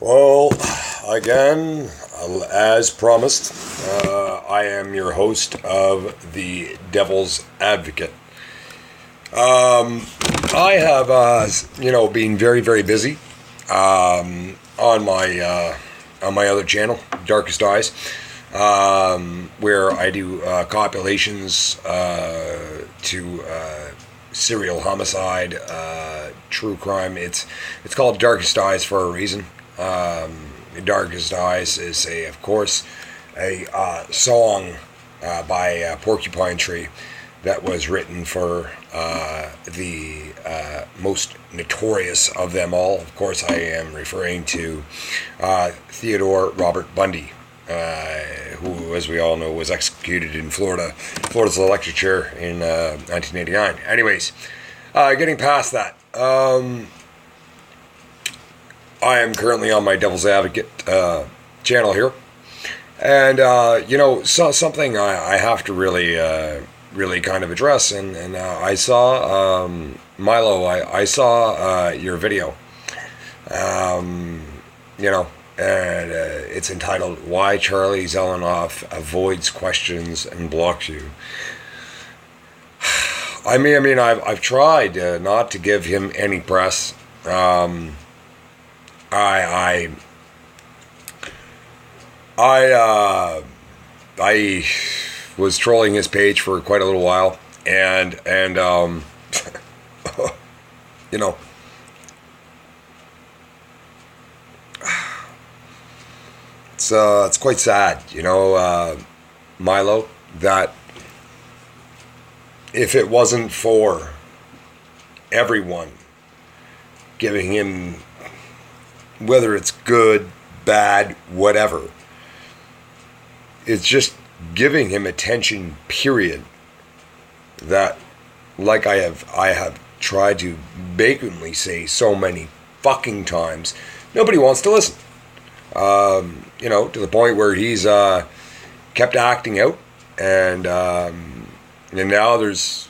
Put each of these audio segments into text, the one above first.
Well, again, as promised, I am your host of the Devil's Advocate. I have, been very, very busy on my other channel, Darkest Eyes, where I do compilations to serial homicide, true crime. It's called Darkest Eyes for a reason. Darkest Eyes is of course, a song by Porcupine Tree that was written for the most notorious of them all. Of course, I am referring to Theodore Robert Bundy, who, as we all know, was executed in Florida's electric chair in 1989. Anyways, getting past that. I am currently on my Devil's Advocate channel here, and something I have to really kind of address, and I saw Milo. I saw your video, and it's entitled "Why Charlie Zelenoff Avoids Questions and Blocks You." I mean, I've tried not to give him any press. I was trolling his page for quite a little while, and you know, it's quite sad, Milo, that if it wasn't for everyone giving him, whether it's good, bad, whatever, it's just giving him attention, period, that, like I have tried to blatantly say so many fucking times, nobody wants to listen. To the point where he's kept acting out, and now there's,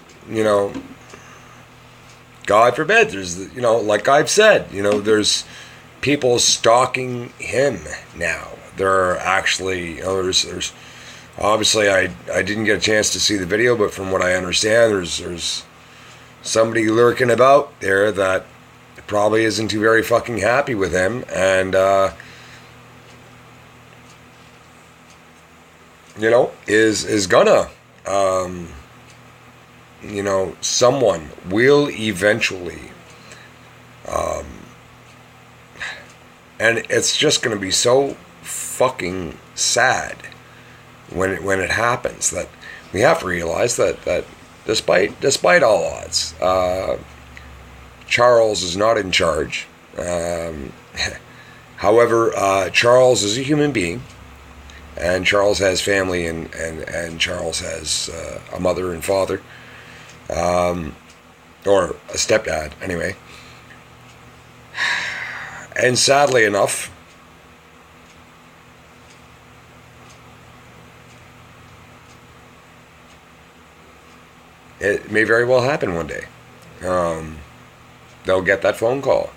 God forbid, there's, like I've said, there's people stalking him now. There are actually, there's obviously, I didn't get a chance to see the video, but from what I understand, there's somebody lurking about there that probably isn't too very fucking happy with him, and is gonna, someone will eventually, and it's just gonna be so fucking sad when it happens, that we have to realize that despite all odds, Charles is not in charge. However, Charles is a human being, and Charles has family, and Charles has a mother and father, or a stepdad, anyway. And sadly enough, it may very well happen one day. They'll get that phone call.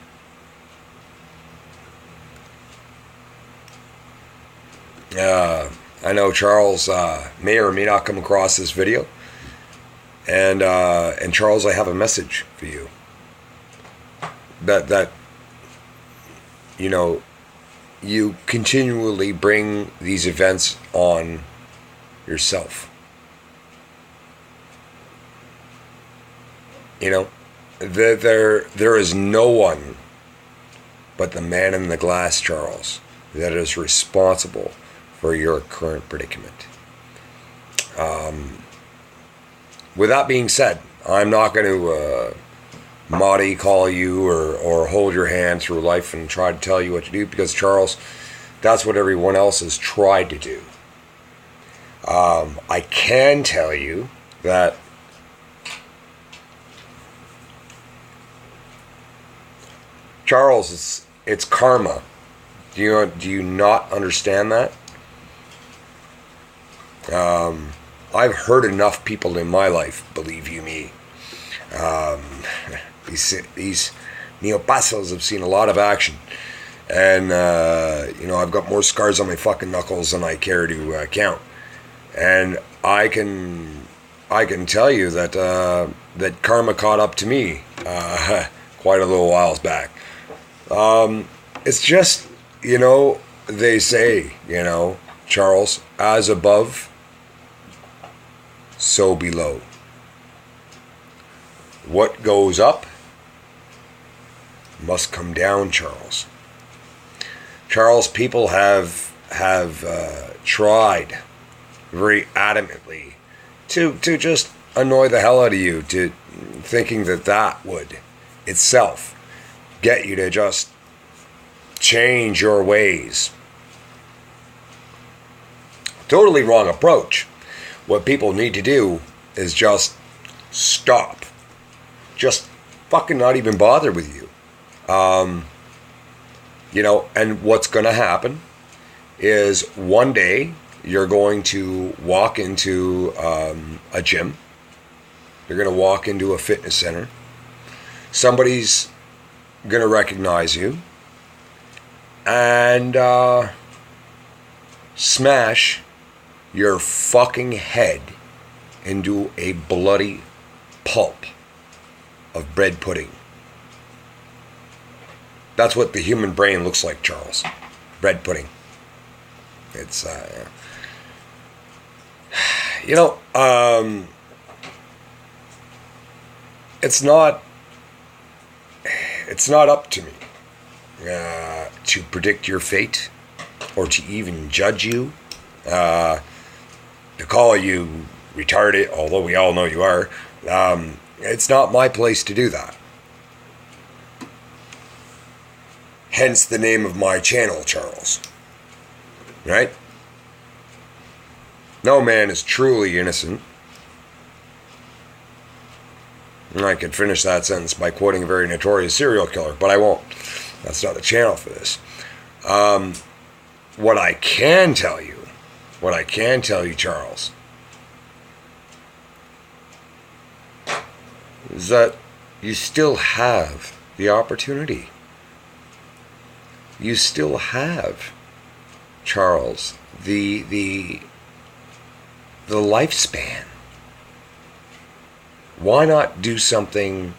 I know Charles may or may not come across this video, and Charles, I have a message for you. That you continually bring these events on yourself. There is no one but the man in the glass, Charles, that is responsible for your current predicament. With that being said, I'm not going to Maudie call you or hold your hand through life and try to tell you what to do, because, Charles, that's what everyone else has tried to do. I can tell you that Charles, it's karma. Do you not understand that? I've hurt enough people in my life, believe you me. These neopasos have seen a lot of action, And, I've got more scars on my fucking knuckles than I care to count. And I can tell you that that karma caught up to me quite a little whiles back. It's just, they say, Charles, as above, so below. What goes up must come down, Charles. Charles, people have tried very adamantly to just annoy the hell out of you, to thinking that would itself get you to just change your ways. Totally wrong approach. What people need to do is just stop. Just fucking not even bother with you. And what's going to happen is one day you're going to walk into a gym. You're going to walk into a fitness center. Somebody's going to recognize you and smash your fucking head into a bloody pulp of bread pudding. That's what the human brain looks like, Charles. Bread pudding. It's, it's not up to me to predict your fate or to even judge you, to call you retarded, although we all know you are. It's not my place to do that. Hence the name of my channel, Charles. Right? No man is truly innocent. And I could finish that sentence by quoting a very notorious serial killer, but I won't. That's not the channel for this. What I can tell you, Charles, is that you still have the opportunity. You still have, Charles, the lifespan. Why not do something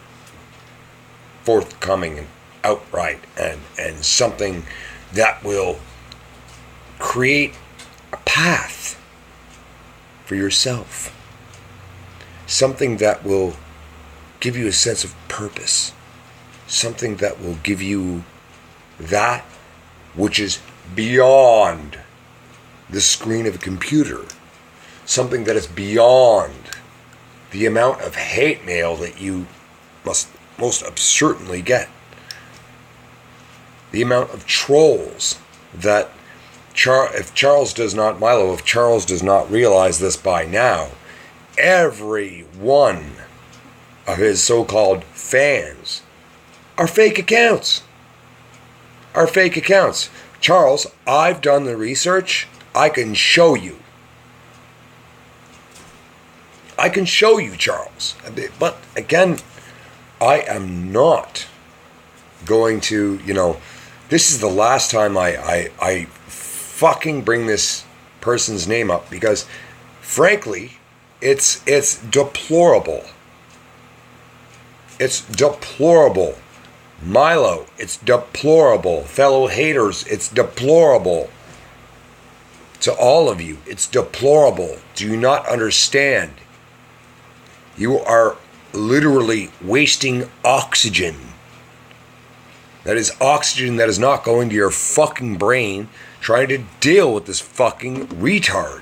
forthcoming and outright and something that will create a path for yourself? Something that will give you a sense of purpose. Something that will give you that which is beyond the screen of a computer. Something that is beyond the amount of hate mail that you must most certainly get. The amount of trolls that if Charles does not realize this by now, every one of his so-called fans are fake accounts. Charles, I've done the research. I can show you. Charles. But again, I am not going to, this is the last time I fucking bring this person's name up, because frankly, it's deplorable. It's deplorable. Milo, it's deplorable. Fellow haters, it's deplorable. To all of you, it's deplorable. Do you not understand? You are literally wasting oxygen. That is oxygen that is not going to your fucking brain trying to deal with this fucking retard.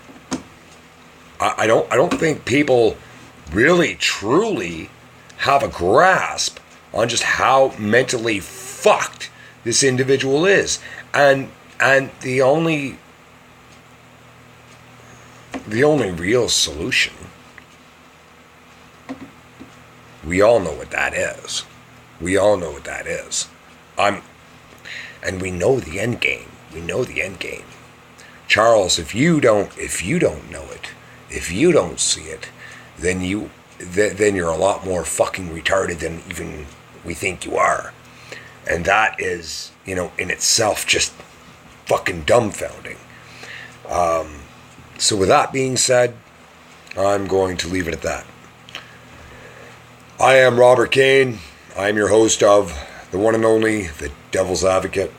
I don't think people really truly have a grasp on just how mentally fucked this individual is. And the only real solution, we all know what that is. And we know the end game. Charles, if you don't know it, if you don't see it, then you're a lot more fucking retarded than even we think you are. And that is, in itself just fucking dumbfounding. So with that being said, I'm going to leave it at that. I am Robert Kane. I am your host of the one and only The Devil's Advocate.